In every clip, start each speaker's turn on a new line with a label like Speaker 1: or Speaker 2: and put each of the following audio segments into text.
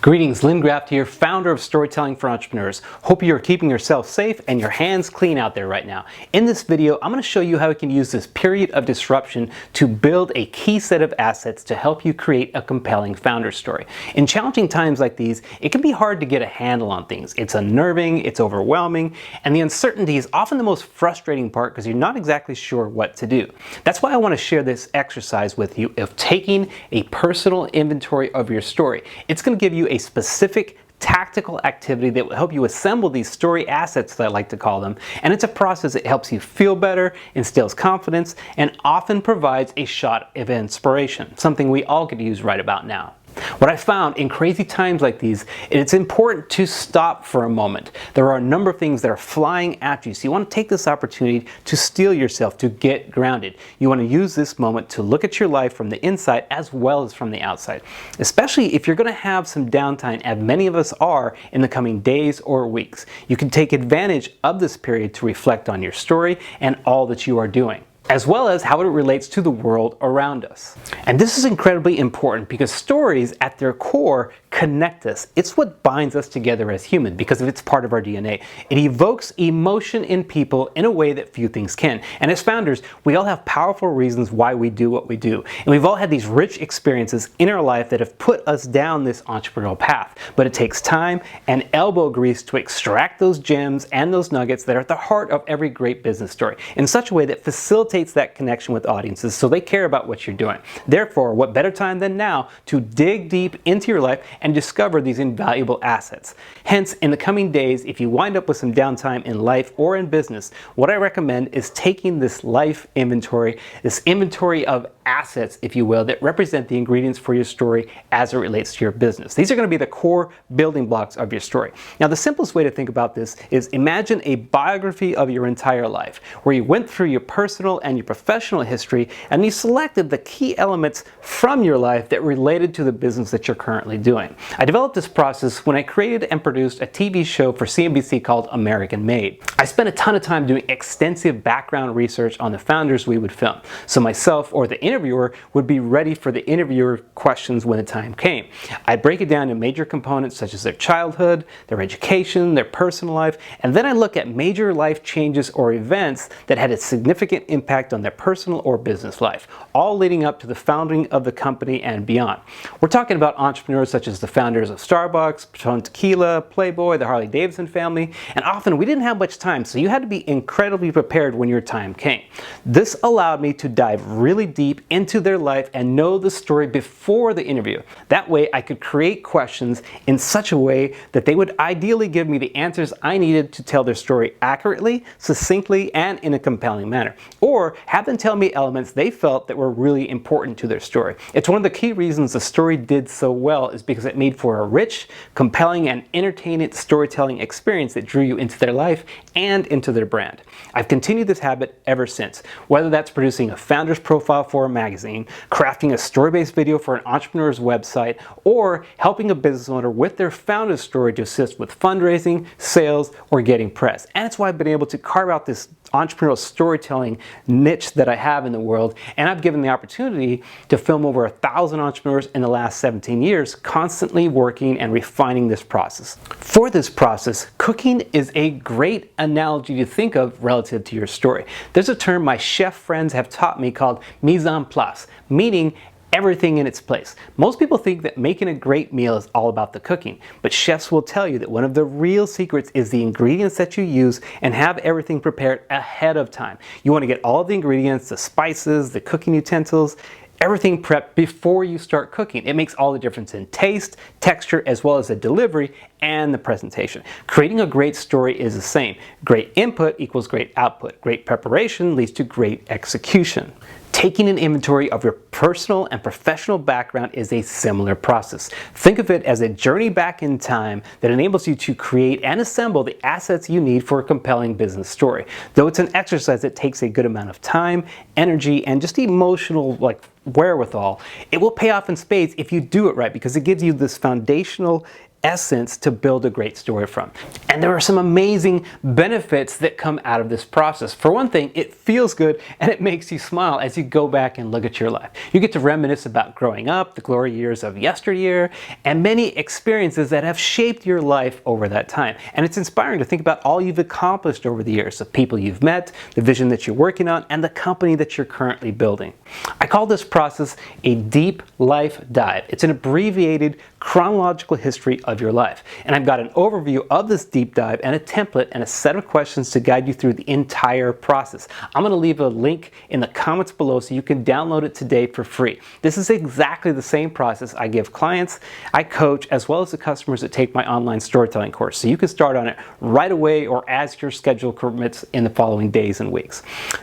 Speaker 1: Greetings, Lynn Graft here, founder of Storytelling for Entrepreneurs. Hope you are keeping yourself safe and your hands clean out there right now. In this video, I'm going to show you how you can use this period of disruption to build a key set of assets to help you create a compelling founder story. In challenging times like these, it can be hard to get a handle on things. It's unnerving, it's overwhelming, and the uncertainty is often the most frustrating part because you're not exactly sure what to do. That's why I want to share this exercise with you of taking a personal inventory of your story. It's going to give you a specific tactical activity that will help you assemble these story assets, that I like to call them, and it's a process that helps you feel better, instills confidence, and often provides a shot of inspiration, something we all could use right about now. What I found in crazy times like these, it's important to stop for a moment. There are a number of things that are flying at you, so you want to take this opportunity to steel yourself, to get grounded. You want to use this moment to look at your life from the inside as well as from the outside, especially if you're going to have some downtime, as many of us are in the coming days or weeks. You can take advantage of this period to reflect on your story and all that you are doing, as well as how it relates to the world around us. And this is incredibly important because stories at their core connect us. It's what binds us together as humans because it's part of our DNA. It evokes emotion in people in a way that few things can. And as founders, we all have powerful reasons why we do what we do. And we've all had these rich experiences in our life that have put us down this entrepreneurial path. But it takes time and elbow grease to extract those gems and those nuggets that are at the heart of every great business story in such a way that facilitates that connection with audiences so they care about what you're doing. Therefore, what better time than now to dig deep into your life and discover these invaluable assets. Hence, in the coming days, if you wind up with some downtime in life or in business, what I recommend is taking this life inventory, this inventory of assets, if you will, that represent the ingredients for your story as it relates to your business. These are going to be the core building blocks of your story. Now, the simplest way to think about this is imagine a biography of your entire life, where you went through your personal and your professional history, and you selected the key elements from your life that related to the business that you're currently doing. I developed this process when I created and produced a TV show for CNBC called American Made. I spent a ton of time doing extensive background research on the founders we would film, so myself or the interviewer would be ready for the interviewer questions when the time came. I'd break it down into major components such as their childhood, their education, their personal life, and then I look at major life changes or events that had a significant impact on their personal or business life, all leading up to the founding of the company and beyond. We're talking about entrepreneurs such as the founders of Starbucks, Patron Tequila, Playboy, the Harley-Davidson family, and often we didn't have much time, so you had to be incredibly prepared when your time came. This allowed me to dive really deep into their life and know the story before the interview. That way I could create questions in such a way that they would ideally give me the answers I needed to tell their story accurately, succinctly, and in a compelling manner, or have them tell me elements they felt that were really important to their story. It's one of the key reasons the story did so well is because it made for a rich, compelling, and entertaining storytelling experience that drew you into their life and into their brand. I've continued this habit ever since, whether that's producing a founder's profile for a magazine, crafting a story-based video for an entrepreneur's website, or helping a business owner with their founder's story to assist with fundraising, sales, or getting press. And it's why I've been able to carve out this entrepreneurial storytelling niche that I have in the world, and I've given the opportunity to film over 1,000 entrepreneurs in the last 17 years, constantly working and refining this process. For this process, cooking is a great analogy to think of relative to your story. There's a term my chef friends have taught me called mise en place, meaning everything in its place. Most people think that making a great meal is all about the cooking, but chefs will tell you that one of the real secrets is the ingredients that you use and have everything prepared ahead of time. You want to get all of the ingredients, the spices, the cooking utensils, everything prepped before you start cooking. It makes all the difference in taste, texture, as well as the delivery and the presentation. Creating a great story is the same. Great input equals great output. Great preparation leads to great execution. Taking an inventory of your personal and professional background is a similar process. Think of it as a journey back in time that enables you to create and assemble the assets you need for a compelling business story. Though it's an exercise that takes a good amount of time, energy, and just emotional wherewithal, it will pay off in spades if you do it right because it gives you this foundational essence to build a great story from. And there are some amazing benefits that come out of this process. For one thing, it feels good and it makes you smile as you go back and look at your life. You get to reminisce about growing up, the glory years of yesteryear, and many experiences that have shaped your life over that time. And it's inspiring to think about all you've accomplished over the years, the people you've met, the vision that you're working on, and the company that you're currently building. I call this process a deep life dive. It's an abbreviated chronological history of your life. And I've got an overview of this deep dive and a template and a set of questions to guide you through the entire process. I'm going to leave a link in the comments below so you can download it today for free. This is exactly the same process I give clients, I coach, as well as the customers that take my online storytelling course. So you can start on it right away or as your schedule permits in the following days and weeks.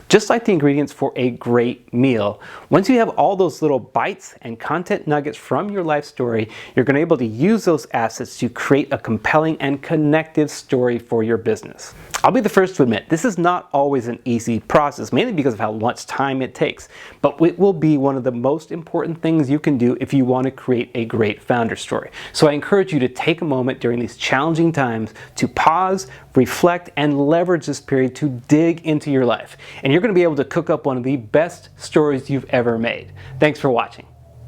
Speaker 1: Just like the ingredients for a great meal, once you have all those little bites and content nuggets from your life story, you're going to be able to use those assets to create a compelling and connective story for your business. I'll be the first to admit, this is not always an easy process, mainly because of how much time it takes, but it will be one of the most important things you can do if you want to create a great founder story. So I encourage you to take a moment during these challenging times to pause, reflect, and leverage this period to dig into your life. And you're going to be able to cook up one of the best stories you've ever made. Thanks for watching.